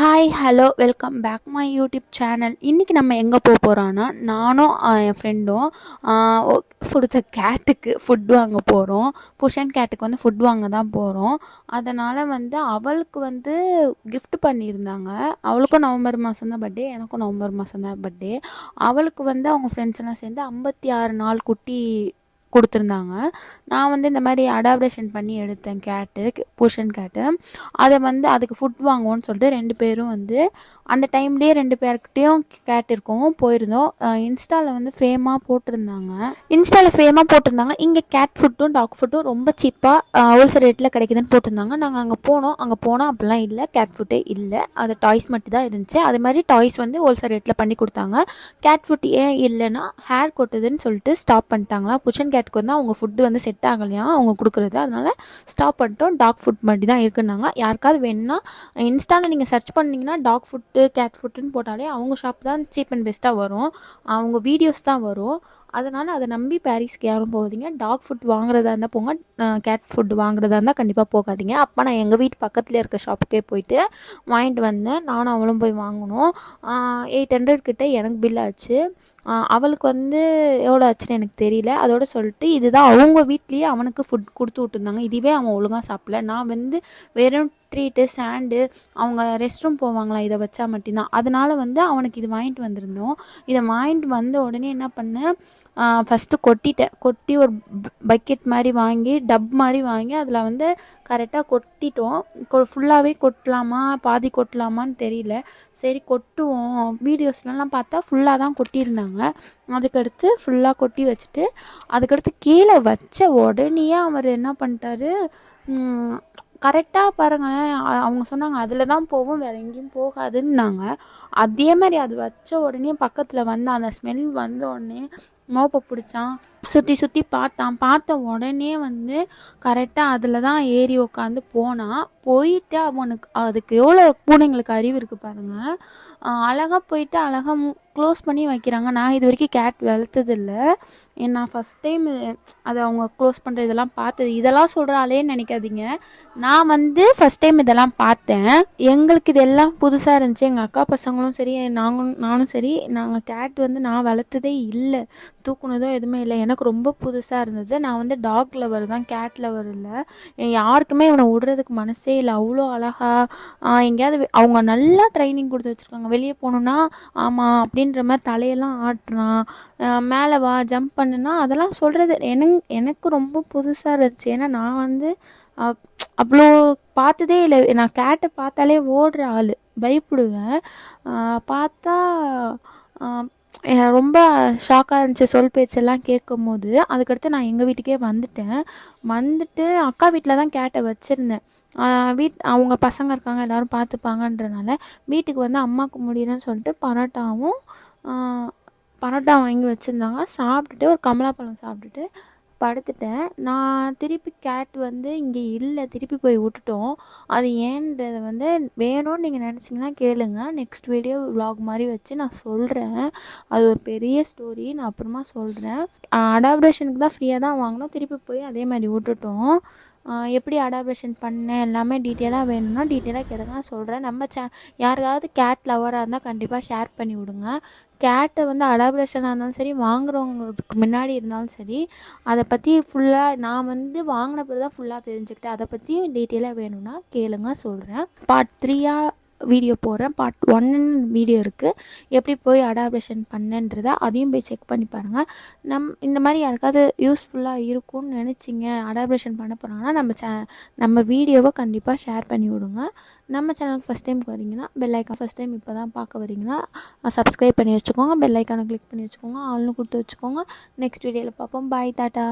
Hi hello welcome back my YouTube channel. இன்றைக்கி நம்ம எங்கே போகிறோன்னா, நானும் என் ஃப்ரெண்டும் கொடுத்த கேட்டுக்கு ஃபுட் வாங்க போகிறோம். புஷன் கேட்டுக்கு வந்து ஃபுட் வாங்க தான் போகிறோம். அதனால் அவளுக்கு கிஃப்ட் பண்ணியிருந்தாங்க. அவளுக்கும் நவம்பர் மாதம் தான் பர்த்டே, எனக்கும் நவம்பர் மாதம் தான் பர்த்டே. அவளுக்கு அவங்க ஃப்ரெண்ட்ஸ் எல்லாம் சேர்ந்து 56 நாள் குட்டி கொடுத்துருந்தாங்க. நான் இந்த மாதிரி அடாப்டேஷன் பண்ணி எடுத்தேன் புஷன் கேட்டு. அதை அதுக்கு ஃபுட் வாங்குவோன்னு சொல்லிட்டு 2 பேரும் அந்த டைம்லேயே 2 பேர்கிட்டையும் கேட் இருக்கவும் போயிருந்தோம். இன்ஸ்டாவில் ஃபேமாக போட்டிருந்தாங்க. இங்கே கேட் ஃபுட்டும் டாக் ஃபுட்டும் ரொம்ப சீப்பாக ஹோல்சேல் ரேட்டில் கிடைக்குதுன்னு போட்டிருந்தாங்க. நாங்கள் அங்கே போனோம் அப்படிலாம் இல்லை, கேட் ஃபுட்டே இல்லை, அது டாய்ஸ் மட்டும் தான் இருந்துச்சு. அது மாதிரி டாய்ஸ் ஹோல்சேல் ரேட்டில் பண்ணி கொடுத்தாங்க. கேட் ஃபுட் ஏன் இல்லைன்னா ஹேர் கொட்டுதுன்னு சொல்லிட்டு ஸ்டாப் பண்ணிட்டாங்களா. புஷன் கேட்டுக்கு அவங்க ஃபுட்டு செட் ஆகலையா அவங்க கொடுக்குறது, அதனால் ஸ்டாப் பண்ணிட்டோம். டாக் ஃபுட் மட்டும் தான் இருக்குன்னாங்க. யாருக்காவது வேணும்னா இன்ஸ்டாவில் நீங்கள் சர்ச் பண்ணிங்கன்னா டாக் ஃபுட்டு கேட் ஃபுட்டுன்னு போட்டாலே அவங்க ஷாப் தான் சீப் அண்ட் பெஸ்ட்டாக வரும், அவங்க வீடியோஸ் தான் வரும். அதனால் அதை நம்பி பாரிஸ்க்கு யாரும் போகாதீங்க. டாக் ஃபுட் வாங்குறதா இருந்தால் போங்க, கேட் ஃபுட் வாங்குறதா இருந்தால் கண்டிப்பாக போகாதீங்க. அப்போ நான் எங்கள் வீட்டு பக்கத்தில் இருக்க ஷாப்புக்கே போயிட்டு வாங்கிட்டு வந்தேன். நானும் அவளும் போய் வாங்கினோம். 800 கிட்ட எனக்கு பில் ஆச்சு. அவளுக்கு எவ்வளோ ஆச்சுன்னு எனக்கு தெரியல. அதோடு சொல்லிட்டு இதுதான் அவங்க வீட்லேயே அவனுக்கு ஃபுட் கொடுத்து விட்டுருந்தாங்க. இதுவே அவன் ஒழுங்காக சாப்பிடல. நான் வெறும் ட்ரீட்டு சாண்டு அவங்க ரெஸ்ட் ரூம் போவாங்களாம் இதை வச்சா மட்டும்தான். அதனால் அவனுக்கு இது வாங்கிட்டு வந்திருந்தோம். இதை வாங்கிட்டு வந்த உடனே என்ன பண்ணேன், ஃபஸ்ட்டு கொட்டி ஒரு பக்கெட் மாதிரி வாங்கி டப் மாதிரி வாங்கி அதில் கரெக்டாக கொட்டிட்டோம். ஃபுல்லாகவே கொட்டலாமா பாதி கொட்டலாமான்னு தெரியல. சரி கொட்டுவோம். வீடியோஸ்லாம் பார்த்தா ஃபுல்லாக தான் கொட்டியிருந்தாங்க. அதுக்கடுத்து ஃபுல்லாக கொட்டி வச்சுட்டு அதுக்கடுத்து கீழே வச்ச உடனே அவர் என்ன பண்ணிட்டாரு, கரெக்டாக பாருங்களேன், அவங்க சொன்னாங்க அதில் தான் போகும், வேறு எங்கேயும் போகாதுன்னாங்க. அதே மாதிரி அது வச்ச உடனே பக்கத்தில் அந்த ஸ்மெல் வந்த உடனே மோப்பை பிடிச்சான், சுற்றி பார்த்த உடனே கரெக்டாக அதில் தான் ஏறி உட்காந்து போயிட்டு அவனுக்கு அதுக்கு எவ்வளோ பூனைங்களுக்கு அறிவு இருக்குது பாருங்கள். அழகாக போயிட்டு அழகாக க்ளோஸ் பண்ணி வைக்கிறாங்க. நான் இது வரைக்கும் கேட் வளர்த்ததில்லை. நான் ஃபஸ்ட் டைம் அதை அவங்க க்ளோஸ் பண்ணுற இதெல்லாம் பார்த்தது. இதெல்லாம் சொல்கிறாளேன்னு நினைக்காதீங்க, நான் ஃபஸ்ட் டைம் இதெல்லாம் பார்த்தேன். எங்களுக்கு இதெல்லாம் புதுசாக இருந்துச்சு. எங்கள் அக்கா பசங்களும் சரி நானும் சரி, நாங்கள் கேட் நான் வளர்த்ததே இல்லை, தூக்குனதோ எதுவுமே இல்லை. எனக்கு ரொம்ப புதுசாக இருந்தது. நான் டாக் லவர் தான், கேட் லவர் இல்லை. யாருக்குமே இவனை விடுறதுக்கு மனசே இல்லை. அவ்வளோ அழகாக எங்கேயாவது அவங்க நல்லா ட்ரைனிங் கொடுத்து வச்சுருக்காங்க. வெளியே போகணுன்னா ஆமாம் அப்படின்ற மாதிரி தலையெல்லாம் ஆட்டுறான், மேலே வா ஜம்ப் பண்ணுனா அதெல்லாம் சொல்கிறது எனக்கு ரொம்ப புதுசாக இருந்துச்சு. ஏன்னா நான் அவ்வளோ பார்த்ததே இல்லை. நான் கேட்டை பார்த்தாலே ஓடுற ஆள், பயப்படுவேன். பார்த்தா ரொம்ப ஷாக்காக இருந்துச்சு சொல் பேச்செல்லாம் கேட்கும் போது. அதுக்கடுத்து நான் எங்கள் வீட்டுக்கே வந்துட்டு அக்கா வீட்டில் தான் கேட்டை வச்சுருந்தேன். அவங்க பசங்க இருக்காங்க எல்லோரும் பார்த்துப்பாங்கன்றனால வீட்டுக்கு அம்மாவுக்கு முடியலன்னு சொல்லிட்டு பரோட்டா வாங்கி வச்சுருந்தாங்க. சாப்பிட்டுட்டு ஒரு கமலாப்பழம் சாப்பிட்டுட்டு படுத்துட்டேன். நான் திருப்பி கேட் இங்கே இல்லை, திருப்பி போய் விட்டுட்டோம். அது ஏன்றதை வேணும்னு நீங்கள் நினச்சிங்கன்னா கேளுங்க. நெக்ஸ்ட் வீடியோ விலாக் மாதிரி வச்சு நான் சொல்கிறேன். அது ஒரு பெரிய ஸ்டோரி, நான் அப்புறமா சொல்கிறேன். அடாப்டேஷனுக்கு தான் ஃப்ரீயாக தான் வாங்கினோம், திருப்பி போய் அதே மாதிரி விட்டுட்டோம். எப்படி அடாப்டேஷன் பண்ணேன் எல்லாமே டீட்டெயிலாக வேணும்னா டீட்டெயிலாக கேளுங்க, நான் சொல்கிறேன். யாருக்காவது கேட் லவராக இருந்தால் கண்டிப்பாக ஷேர் பண்ணி விடுங்க. கேட்டை அடாப்டேஷனாக இருந்தாலும் சரி, வாங்குறவங்களுக்கு முன்னாடி இருந்தாலும் சரி, அதை பற்றி ஃபுல்லாக நான் வாங்கின பிறகு தான் ஃபுல்லாக தெரிஞ்சுக்கிட்டேன். அதை பற்றியும் டீட்டெயிலாக வேணும்னா கேளுங்க, சொல்கிறேன். பார்ட் 3 வீடியோ போடுறேன். பார்ட் 1 வீடியோ இருக்குது, எப்படி போய் அடாப்டேஷன் பண்ணன்றதை அதையும் போய் செக் பண்ணி பாருங்கள். இந்த மாதிரி யாருக்காவது யூஸ்ஃபுல்லாக இருக்கும்னு நினச்சிங்க அடாப்டேஷன் பண்ண போகிறாங்கன்னா நம்ம வீடியோவை கண்டிப்பாக ஷேர் பண்ணி விடுங்க. நம்ம சேனலுக்கு ஃபஸ்ட் டைம் வரீங்கன்னா பெல் ஐக்கான், ஃபஸ்ட் டைம் இப்போ தான் பார்க்க வரீங்கன்னா சப்ஸ்கிரைப் பண்ணி வச்சுக்கோங்க, பெல் ஐக்கானை கிளிக் பண்ணி வச்சுக்கோங்க, ஆல்னு கொடுத்து வச்சுக்கோங்க. நெக்ஸ்ட் வீடியோவில் பார்ப்போம். பாய், டாட்டா.